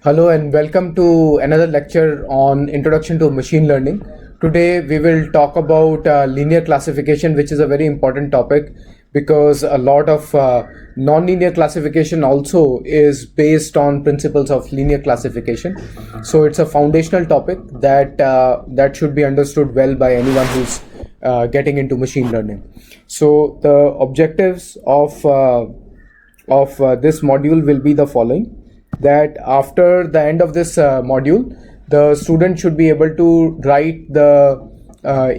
Hello and welcome to another lecture on Introduction to Machine Learning. Today we will talk about linear classification, which is a very important topic because a lot of non-linear classification also is based on principles of linear classification. So it's a foundational topic that should be understood well by anyone who's getting into machine learning. So the objectives of this module will be the following: that after the end of this module, the student should be able to write the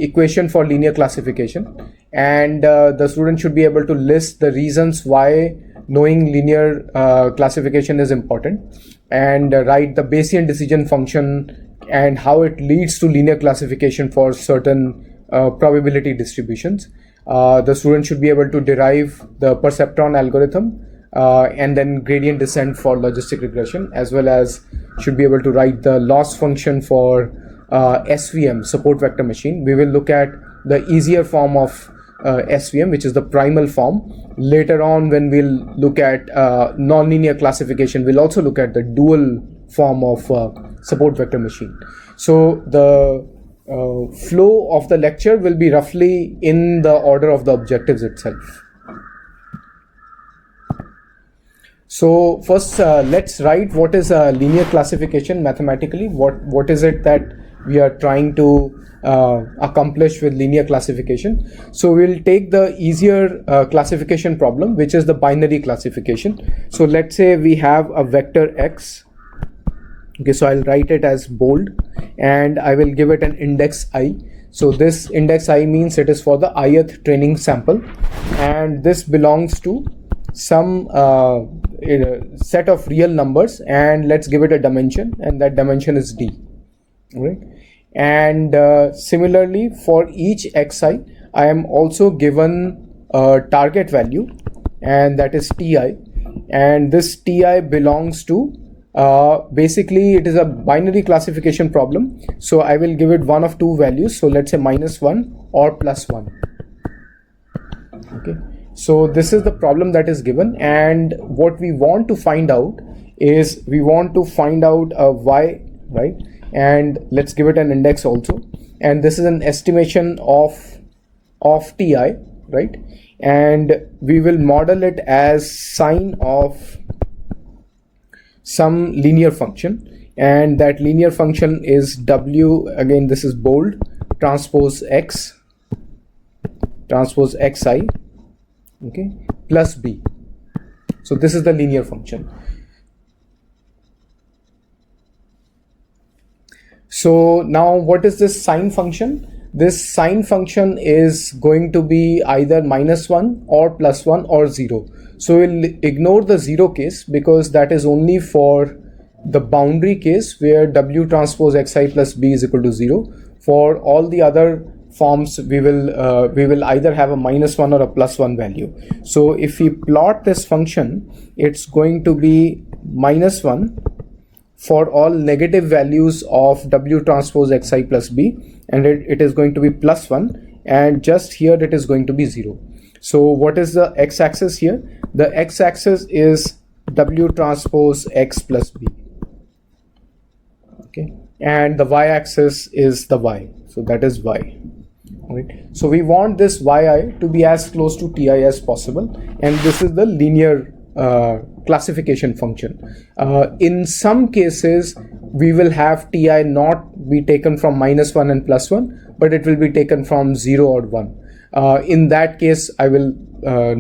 equation for linear classification, and the student should be able to list the reasons why knowing linear classification is important, and write the Bayesian decision function and how it leads to linear classification for certain probability distributions. The student should be able to derive the perceptron algorithm and then gradient descent for logistic regression, as well as should be able to write the loss function for SVM, support vector machine. We will look at the easier form of SVM, which is the primal form. Later on, when we'll look at nonlinear classification, we'll also look at the dual form of support vector machine. So the flow of the lecture will be roughly in the order of the objectives itself. So first, let's write what is a linear classification mathematically. What is it that we are trying to accomplish with linear classification? So we'll take the easier classification problem, which is the binary classification. So let's say we have a vector x. Okay, so I'll write it as bold, and I will give it an index I. So this index I means it is for the ith training sample, and this belongs to some set of real numbers, and let's give it a dimension, and that dimension is d. Right? And similarly for each xi, I am also given a target value, and that is ti, and this ti belongs to basically it is a binary classification problem, so I will give it one of two values. So let's say -1 or +1. Okay, so this is the problem that is given, and what we want to find out is we want to find out a y, right? And let's give it an index also, and this is an estimation of ti, right? And we will model it as sine of some linear function, and that linear function is w, again this is bold, transpose x transpose xi, okay, plus b. So this is the linear function. So now what is this sine function? This sine function is going to be either -1 or +1 or 0. So we'll ignore the 0 case because that is only for the boundary case where w transpose xi plus b is equal to 0. For all the other forms, we will either have a -1 or a +1 value. So if we plot this function, it's going to be -1 for all negative values of w transpose xi plus b, and it is going to be +1, and just here it is going to be 0. So what is the x-axis here? The x-axis is w transpose x plus b, okay, and the y-axis is the y, so that is y. Right. So we want this yi to be as close to ti as possible, and this is the linear classification function. In some cases, we will have ti not be taken from -1 and +1, but it will be taken from 0 or 1. In that case, I will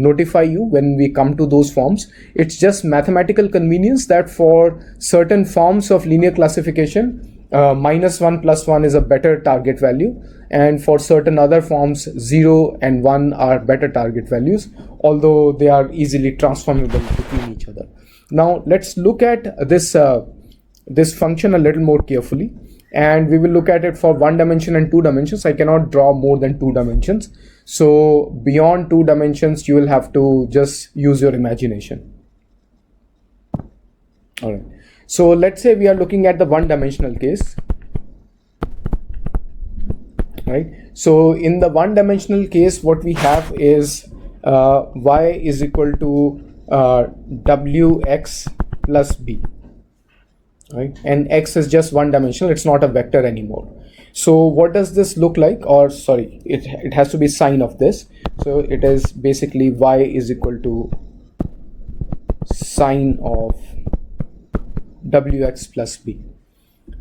notify you when we come to those forms. It's just mathematical convenience that for certain forms of linear classification, -1 +1 is a better target value, and for certain other forms 0 and 1 are better target values, although they are easily transformable between each other. Now let's look at this function a little more carefully, and we will look at it for 1 dimension and 2 dimensions. I cannot draw more than 2 dimensions, so beyond 2 dimensions you will have to just use your imagination. All right, so let's say we are looking at the 1-dimensional case, right? So in the 1-dimensional case, what we have is y is equal to wx plus b. right? And X is just one dimensional, it's not a vector anymore. So what does this look like? Or sorry, it has to be sign of this. So it is basically Y is equal to sine of Wx plus B.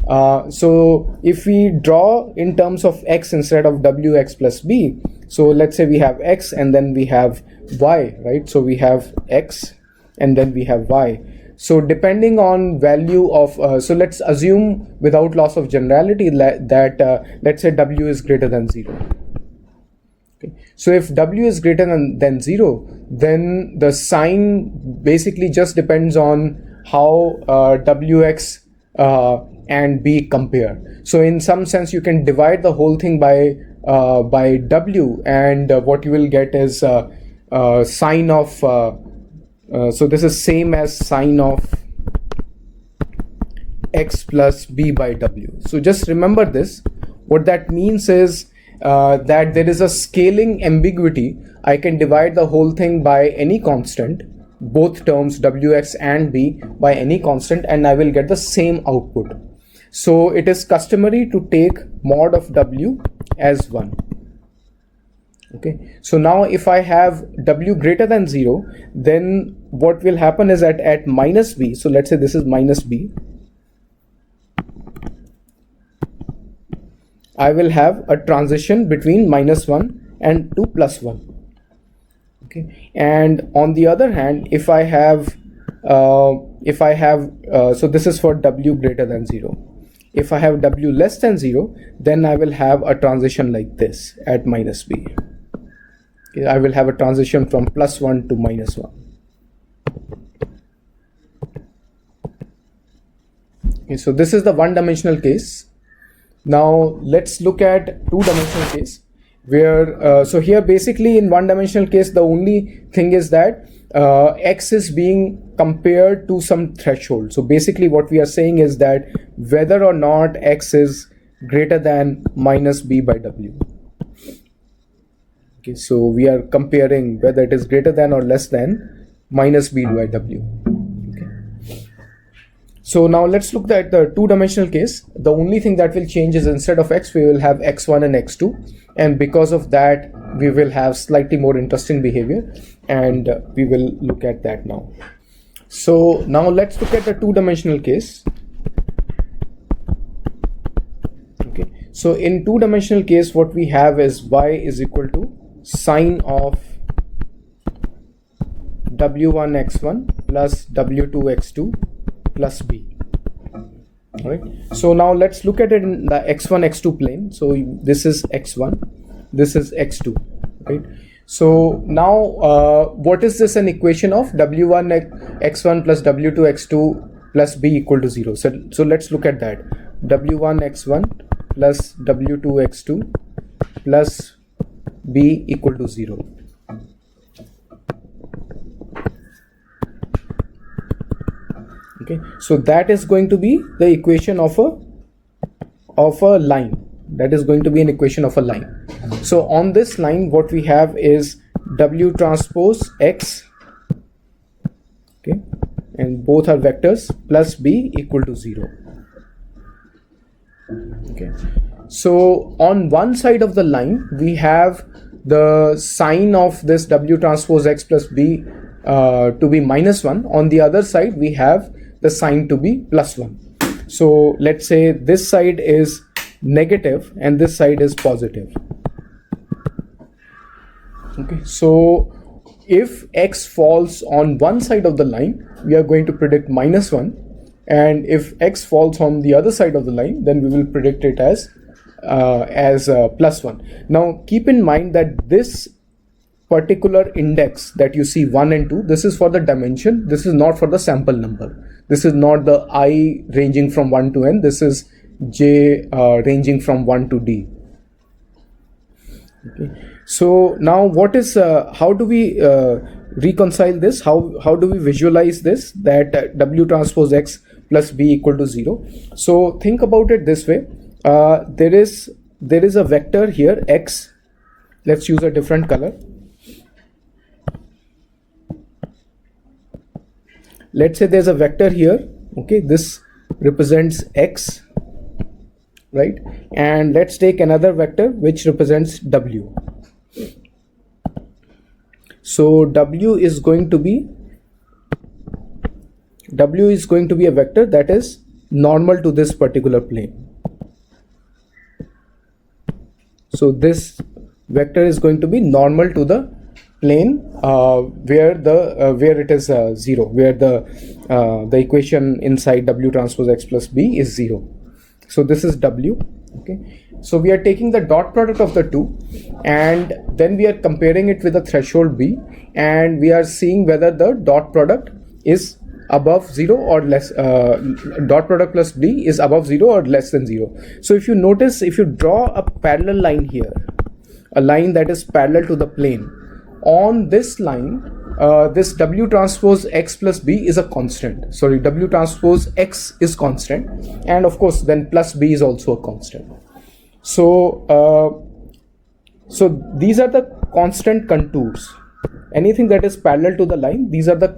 So if we draw in terms of X instead of Wx plus B, so let's say we have X and then we have Y, right? So we have X and then we have Y. So depending on value of, so let's assume without loss of generality that let's say W is greater than 0. Okay. So if W is greater than 0, then the sign basically just depends on how Wx and B compare. So in some sense you can divide the whole thing by W, and what you will get is sine of so this is same as sine of X plus B by W. So just remember this. What that means is that there is a scaling ambiguity. I can divide the whole thing by any constant, both terms Wx and B by any constant, and I will get the same output. So it is customary to take mod of W as 1. Okay, so now if I have W greater than 0, then what will happen is at minus B, so let's say this is minus B, I will have a transition between minus 1 and to plus 1. Okay, and on the other hand, if I have so this is for W greater than 0. If I have W less than 0, then I will have a transition like this at minus B. Okay, I will have a transition from plus 1 to minus 1. Okay, so this is the one-dimensional case. Now let's look at two-dimensional case, where so here basically in one-dimensional case the only thing is that X is being compared to some threshold. So basically what we are saying is that whether or not X is greater than minus B by W. Okay, so we are comparing whether it is greater than or less than minus B by W. Okay. So now let's look at the two-dimensional case. The only thing that will change is instead of X, we will have X1 and X2. And because of that, we will have slightly more interesting behavior, and we will look at that now. So now let's look at the two-dimensional case. Okay, so in two-dimensional case, what we have is Y is equal to sine of W1 X1 plus W2 X2 plus B. All right, so now let's look at it in the X1 X2 plane. So this is X1, this is X2, right? So now what is this an equation of? W1 X1 plus W2 X2 plus B equal to 0. So let's look at that. W1 X1 plus W2 X2 plus B equal to 0. Okay, so that is going to be the equation of a line. That is going to be an equation of a line. So on this line, what we have is W transpose X, okay, and both are vectors, plus B equal to 0. Okay, so on one side of the line, we have the sign of this W transpose X plus B to be minus 1. On the other side, we have the sign to be plus 1. So let's say this side is negative and this side is positive. Okay, so if X falls on one side of the line, we are going to predict minus 1, and if X falls on the other side of the line, then we will predict it as plus 1. Now keep in mind that this particular index that you see 1 and 2, this is for the dimension, this is not for the sample number. This is not the I ranging from 1 to n, this is J ranging from 1 to D. Okay. So now what is how do we reconcile this? How do we visualize this, that W transpose X plus B equal to 0? So think about it this way. There is a vector here X. Let's use a different color. Let's say there's a vector here. Okay, this represents x, right? And let's take another vector which represents w. So w is going to be a vector that is normal to this particular plane. So this vector is going to be normal to the plane where it is 0, where the equation inside w transpose x plus b is 0. So this is w. Okay, so we are taking the dot product of the two, and then we are comparing it with the threshold b, and we are seeing whether the dot product is above 0 or less, dot product plus b is above 0 or less than 0. So if you notice, if you draw a parallel line here, a line that is parallel to the plane, on this line this w transpose x plus b is a constant. Sorry, w transpose x is constant, and of course then plus b is also a constant. So so these are the constant contours. Anything that is parallel to the line, these are the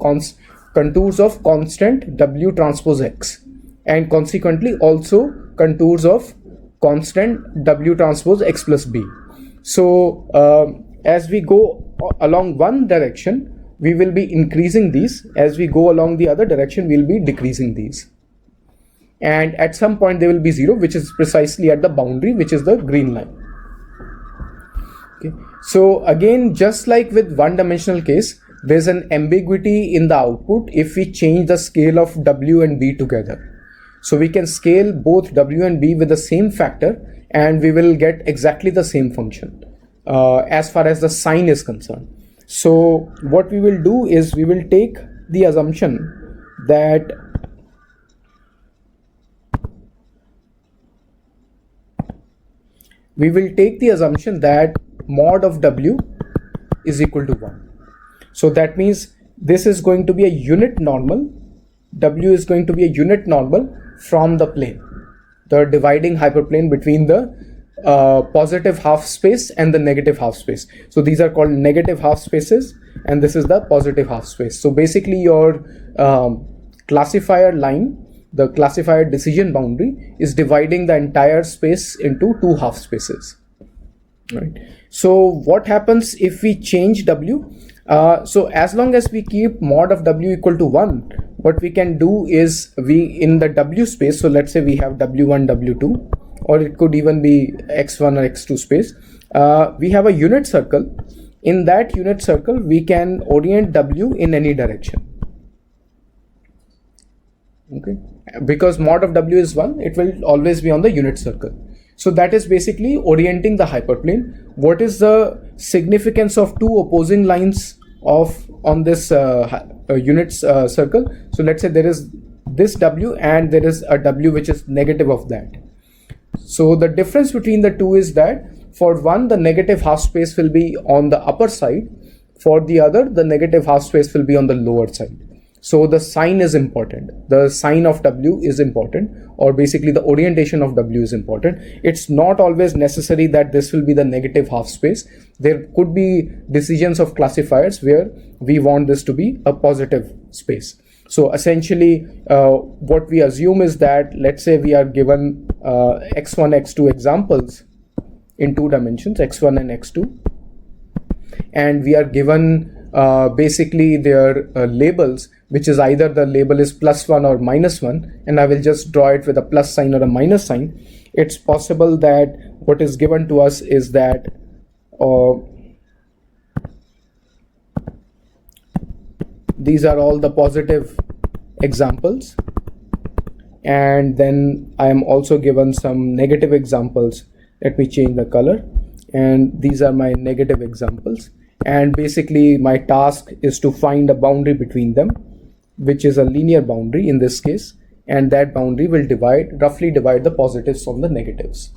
contours of constant w transpose x, and consequently also contours of constant w transpose x plus b. So as we go along one direction, we will be increasing these. As we go along the other direction, we will be decreasing these, and at some point they will be 0, which is precisely at the boundary, which is the green line. Okay, so again, just like with one-dimensional case, there's an ambiguity in the output if we change the scale of w and b together. So we can scale both w and b with the same factor, and we will get exactly the same function as far as the sign is concerned. So what we will do is we will take the assumption that mod of w is equal to 1. So that means this is going to be a unit normal. W is going to be a unit normal from the plane, the dividing hyperplane between the positive half space and the negative half space. So these are called negative half spaces, and this is the positive half space. So basically your classifier line, the classifier decision boundary, is dividing the entire space into two half spaces, right? So what happens if we change w? So as long as we keep mod of w equal to 1, what we can do is we, in the w space, so let's say we have w1, w2, or it could even be x1 or x2 space, we have a unit circle. In that unit circle, we can orient w in any direction. Okay, because mod of w is 1, it will always be on the unit circle. So that is basically orienting the hyperplane. What is the significance of two opposing lines on this unit circle? So let's say there is this w and there is a w which is negative of that. So the difference between the two is that for one, the negative half space will be on the upper side. For the other, the negative half space will be on the lower side. So the sign is important. The sign of w is important, or basically the orientation of w is important. It's not always necessary that this will be the negative half space. There could be decisions of classifiers where we want this to be a positive space. So essentially what we assume is that, let's say we are given x1, x2 examples in 2 dimensions, x1 and x2, and we are given basically their labels, which is either the label is +1 or -1, and I will just draw it with a plus sign or a minus sign. It's possible that what is given to us is that these are all the positive examples, and then I am also given some negative examples. Let me change the color, and these are my negative examples, and basically my task is to find a boundary between them, which is a linear boundary in this case, and that boundary will roughly divide the positives from the negatives.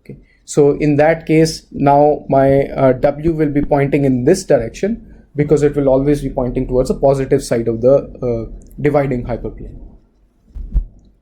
Okay, so in that case, now my w will be pointing in this direction, because it will always be pointing towards the positive side of the dividing hyperplane.